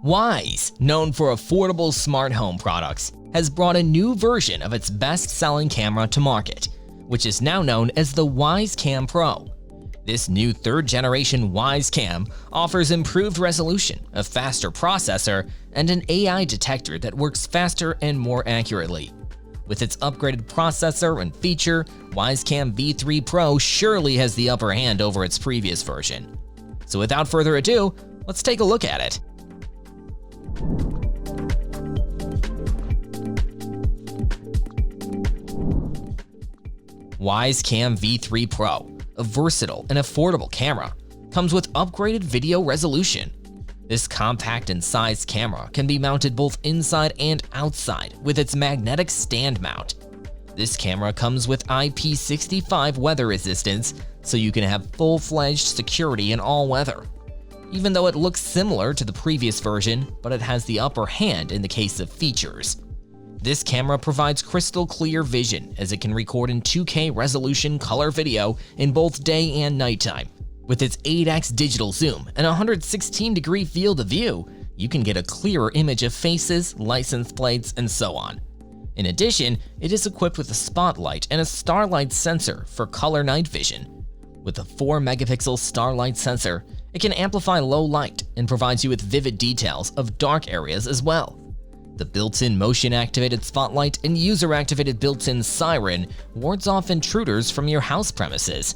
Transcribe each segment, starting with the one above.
Wyze, known for affordable smart home products, has brought a new version of its best-selling camera to market, which is now known as the Wyze Cam Pro. This new third-generation Wyze Cam offers improved resolution, a faster processor, and an AI detector that works faster and more accurately. With its upgraded processor and feature, Wyze Cam V3 Pro surely has the upper hand over its previous version. So without further ado, let's take a look at it. Wyze Cam V3 Pro, a versatile and affordable camera, comes with upgraded video resolution. This compact and sized camera can be mounted both inside and outside with its magnetic stand mount. This camera comes with IP65 weather resistance, so you can have full-fledged security in all weather. Even though it looks similar to the previous version, but it has the upper hand in the case of features. This camera provides crystal clear vision as it can record in 2K resolution color video in both day and nighttime. With its 8x digital zoom and 116-degree field of view, you can get a clearer image of faces, license plates, and so on. In addition, it is equipped with a spotlight and a starlight sensor for color night vision. With a 4-megapixel starlight sensor, it can amplify low light and provides you with vivid details of dark areas as well. The built-in motion-activated spotlight and user-activated built-in siren wards off intruders from your house premises.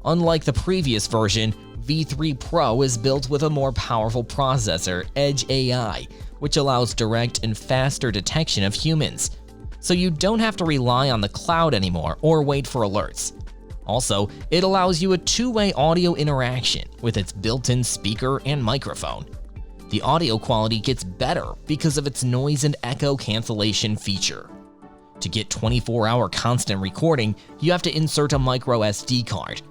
Unlike the previous version, V3 Pro is built with a more powerful processor, Edge AI, which allows direct and faster detection of humans, so you don't have to rely on the cloud anymore or wait for alerts. Also, it allows you a two-way audio interaction with its built-in speaker and microphone. The audio quality gets better because of its noise and echo cancellation feature. To get 24-hour constant recording, you have to insert a micro SD card.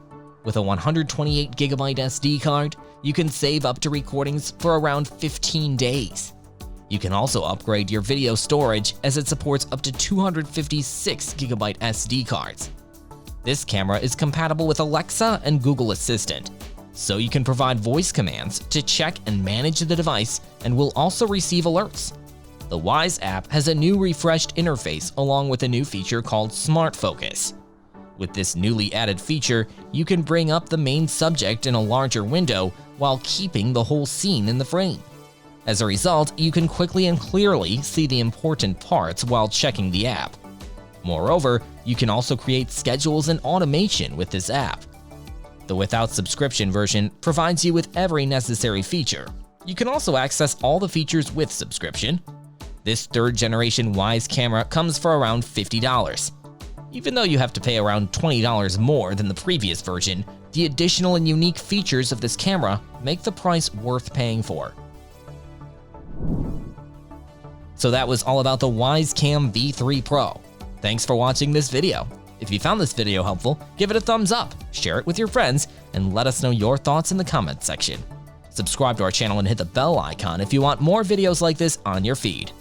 With a 128GB SD card, you can save up to recordings for around 15 days. You can also upgrade your video storage as it supports up to 256GB SD cards. This camera is compatible with Alexa and Google Assistant, so you can provide voice commands to check and manage the device and will also receive alerts. The Wyze app has a new refreshed interface along with a new feature called Smart Focus. With this newly added feature, you can bring up the main subject in a larger window while keeping the whole scene in the frame. As a result, you can quickly and clearly see the important parts while checking the app. Moreover, you can also create schedules and automation with this app. The without subscription version provides you with every necessary feature. You can also access all the features with subscription. This third-generation Wyze camera comes for around $50. Even though you have to pay around $20 more than the previous version, the additional and unique features of this camera make the price worth paying for. So that was all about the Wyze Cam V3 Pro. Thanks for watching this video. If you found this video helpful, give it a thumbs up, share it with your friends, and let us know your thoughts in the comments section. Subscribe to our channel and hit the bell icon if you want more videos like this on your feed.